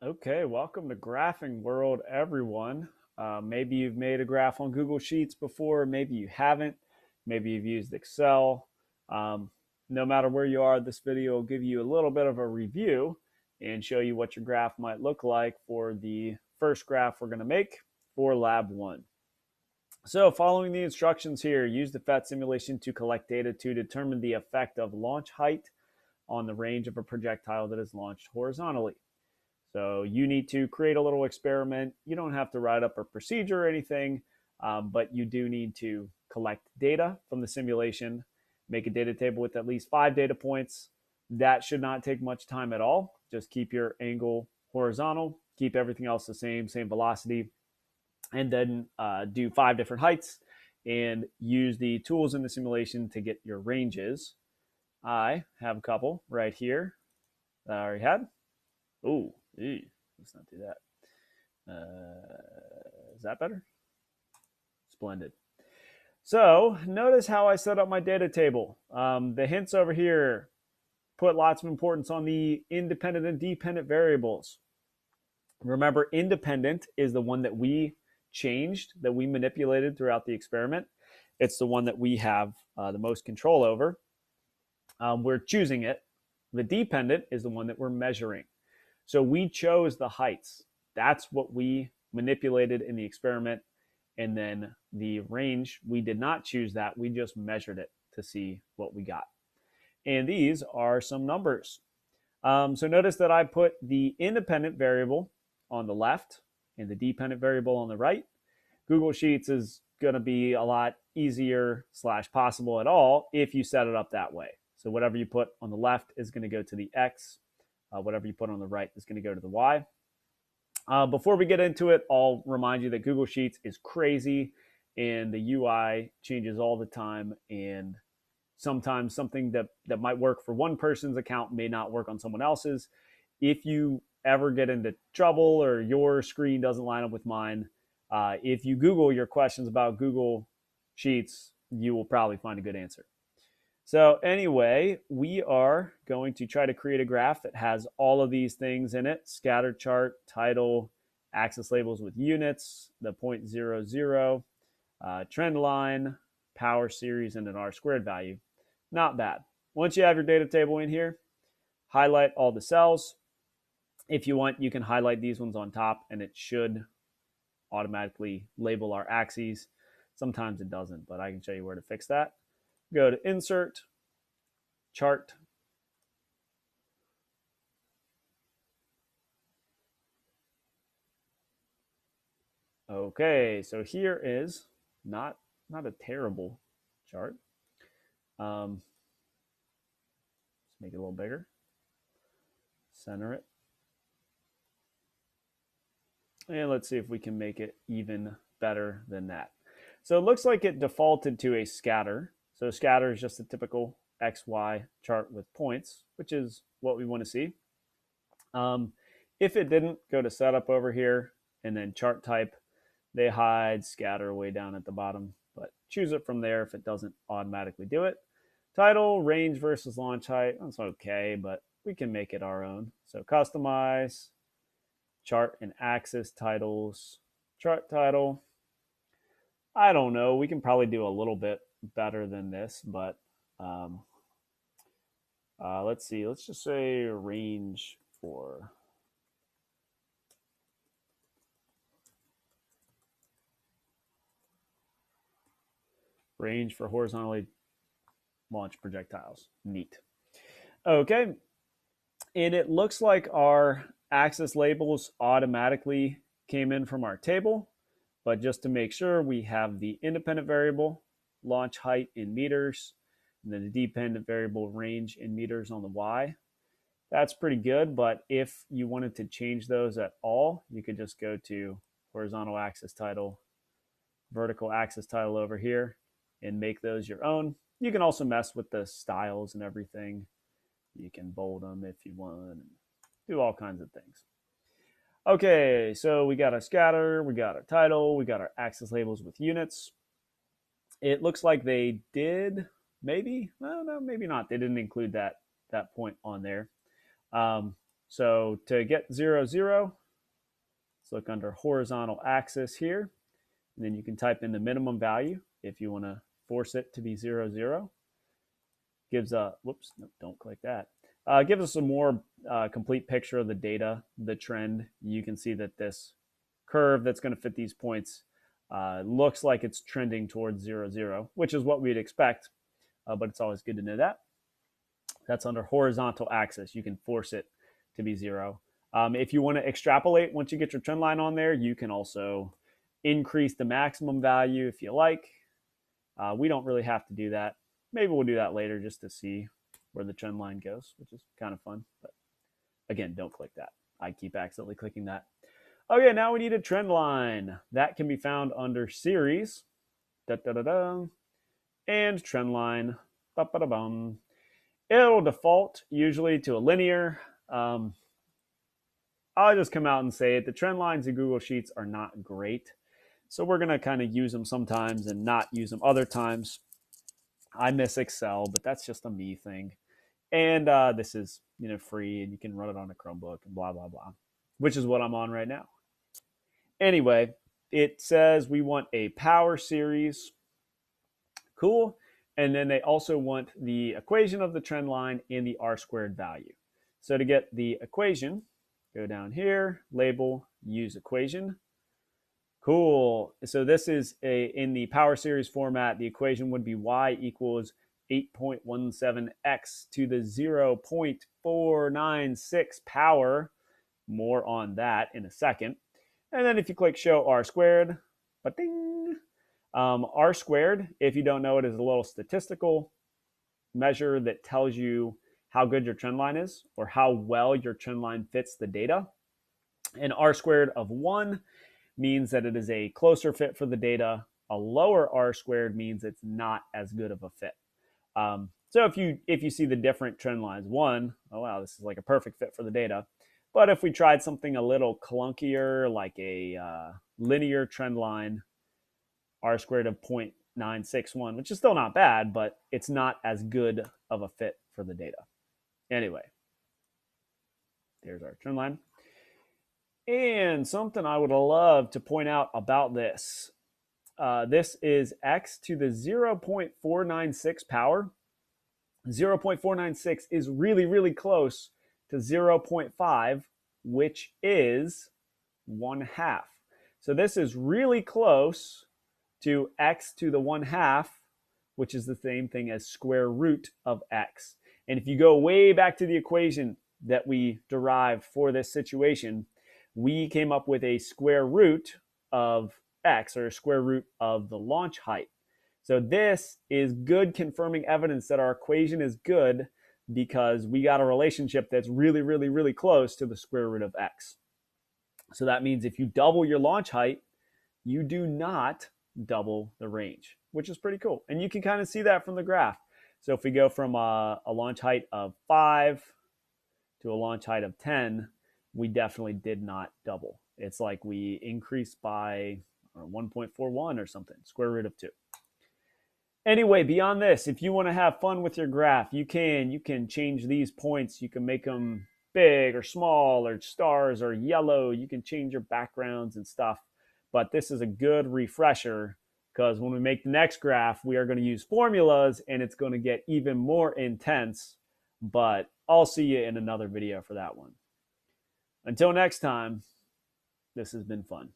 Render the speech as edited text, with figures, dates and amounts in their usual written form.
Okay, welcome to Graphing World, everyone. Maybe you've made a graph on Google Sheets before, maybe you haven't, maybe you've used Excel. Um, no matter where you are, this video will give you a little bit of a review and show you what your graph might look like for the first graph we're going to make for Lab 1. So following the instructions here, use the PhET simulation to collect data to determine the effect of launch height on the range of a projectile that is launched horizontally. So you need to create a little experiment. You don't have to write up a procedure or anything, but you do need to collect data from the simulation, make a data table with at least 5 data points. That should not take much time at all. Just keep your angle horizontal, keep everything else the same velocity, and then do 5 different heights and use the tools in the simulation to get your ranges. I have a couple right here that I already had. Ooh, let's not do that. Is that better? Splendid. So notice how I set up my data table. The hints over here put lots of importance on the independent and dependent variables. Remember, independent is the one that we changed, that we manipulated throughout the experiment. It's the one that we have the most control over. We're choosing it. The dependent is the one that we're measuring. So we chose the heights. That's what we manipulated in the experiment. And then the range, we did not choose that. We just measured it to see what we got. And these are some numbers. So notice that I put the independent variable on the left and the dependent variable on the right. Google Sheets is going to be a lot easier / possible at all if you set it up that way. So whatever you put on the left is going to go to the X. Whatever you put on the right is going to go to the Y. Before we get into it, I'll remind you that Google Sheets is crazy and the UI changes all the time. And sometimes something that might work for one person's account may not work on someone else's. If you ever get into trouble or your screen doesn't line up with mine, if you Google your questions about Google Sheets, you will probably find a good answer. So anyway, we are going to try to create a graph that has all of these things in it: scatter chart, title, axis labels with units, the 0.00, trend line, power series, and an R-squared value. Not bad. Once you have your data table in here, highlight all the cells. If you want, you can highlight these ones on top and it should automatically label our axes. Sometimes it doesn't, but I can show you where to fix that. Go to Insert, Chart. Okay, so here is not a terrible chart. Let's make it a little bigger. Center it. And let's see if we can make it even better than that. So it looks like it defaulted to a scatter. So scatter is just a typical XY chart with points, which is what we want to see. If it didn't, go to setup over here and then chart type. They hide scatter way down at the bottom, but choose it from there if it doesn't automatically do it. Title, range versus launch height. That's okay, but we can make it our own. So customize, chart and axis titles, chart title. I don't know. We can probably do a little bit better than this, but let's see. Let's just say range for horizontally launched projectiles. Neat. Okay. And it looks like our axis labels automatically came in from our table. But just to make sure, we have the independent variable, launch height in meters, and then the dependent variable, range in meters on the Y. That's pretty good, but if you wanted to change those at all, you could just go to horizontal axis title, vertical axis title over here, and make those your own. You can also mess with the styles and everything. You can bold them if you want, and do all kinds of things. Okay, so we got our scatter, we got our title, we got our axis labels with units. It looks like they did, maybe, well, no, maybe not. They didn't include that point on there. So to get 0, 0, let's look under horizontal axis here. And then you can type in the minimum value if you want to force it to be 0, 0. Gives a, whoops, no, don't click that. Gives us a more complete picture of the data, the trend. You can see that this curve that's going to fit these points looks like it's trending towards 0, 0, which is what we'd expect, but it's always good to know that. That's under horizontal axis. You can force it to be 0. If you want to extrapolate, once you get your trend line on there, you can also increase the maximum value if you like. We don't really have to do that. Maybe we'll do that later just to see where the trend line goes, which is kind of fun. But again, don't click that. I keep accidentally clicking that. Okay, now we need a trend line. That can be found under series. Da, da, da, da, and trend line. Ba, ba, da, bum. It'll default usually to a linear. I'll just come out and say it. The trend lines in Google Sheets are not great. So we're going to kind of use them sometimes and not use them other times. I miss Excel, but that's just a me thing. And this is free, and you can run it on a Chromebook and blah, blah, blah, which is what I'm on right now. Anyway, it says we want a power series. Cool. And then they also want the equation of the trend line and the R-squared value. So to get the equation, go down here, label, use equation. Cool. So this is in the power series format, the equation would be y equals 8.17x to the 0.496 power. More on that in a second. And then if you click show R squared, ba-ding, R squared, if you don't know it, is a little statistical measure that tells you how good your trend line is or how well your trend line fits the data. And R squared of 1 means that it is a closer fit for the data. A lower R squared means it's not as good of a fit. So if you see the different trend lines, 1, oh wow, this is like a perfect fit for the data. But if we tried something a little clunkier, like a linear trend line, R squared of 0.961, which is still not bad, but it's not as good of a fit for the data. Anyway, there's our trend line. And something I would love to point out about this. This is x to the 0.496 power. 0.496 is really, really close to 0.5, which is 1/2. So this is really close to x to the 1/2, which is the same thing as square root of x. And if you go way back to the equation that we derived for this situation, we came up with a square root of x, or a square root of the launch height. So this is good confirming evidence that our equation is good because we got a relationship that's really, really, really close to the square root of x. So that means if you double your launch height, you do not double the range, which is pretty cool. And you can kind of see that from the graph. So if we go from a launch height of 5 to a launch height of 10, we definitely did not double. It's like we increased by 1.41 or something, square root of 2. Anyway, beyond this, if you want to have fun with your graph, you can change these points. You can make them big or small or stars or yellow. You can change your backgrounds and stuff. But this is a good refresher because when we make the next graph, we are going to use formulas and it's going to get even more intense. But I'll see you in another video for that one. Until next time, this has been fun.